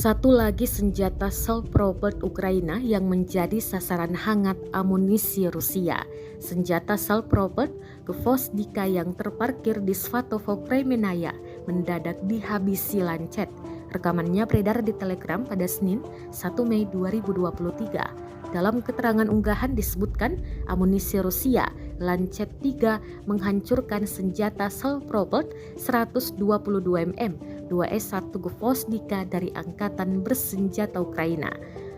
Satu lagi senjata self-propelled Ukraina yang menjadi sasaran hangat amunisi Rusia. Senjata self-propelled Gvozdika yang terparkir di Svatovo Kremenaya mendadak dihabisi Lancet. Rekamannya beredar di Telegram pada Senin 1 Mei 2023. Dalam keterangan unggahan disebutkan amunisi Rusia Lancet 3 menghancurkan senjata self-propelled 122 mm 2S1 Gvozdika dari Angkatan Bersenjata Ukraina.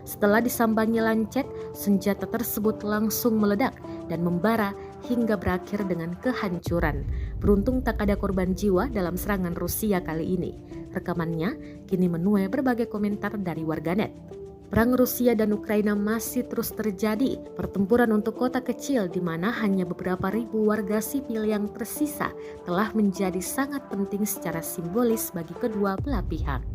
Setelah disambangi Lancet, senjata tersebut langsung meledak dan membara hingga berakhir dengan kehancuran. Beruntung tak ada korban jiwa dalam serangan Rusia kali ini. Rekamannya kini menuai berbagai komentar dari warganet. Perang Rusia dan Ukraina masih terus terjadi. Pertempuran untuk kota kecil di mana hanya beberapa ribu warga sipil yang tersisa telah menjadi sangat penting secara simbolis bagi kedua belah pihak.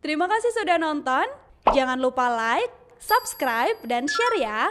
Terima kasih sudah nonton. Jangan lupa like, subscribe, dan share ya.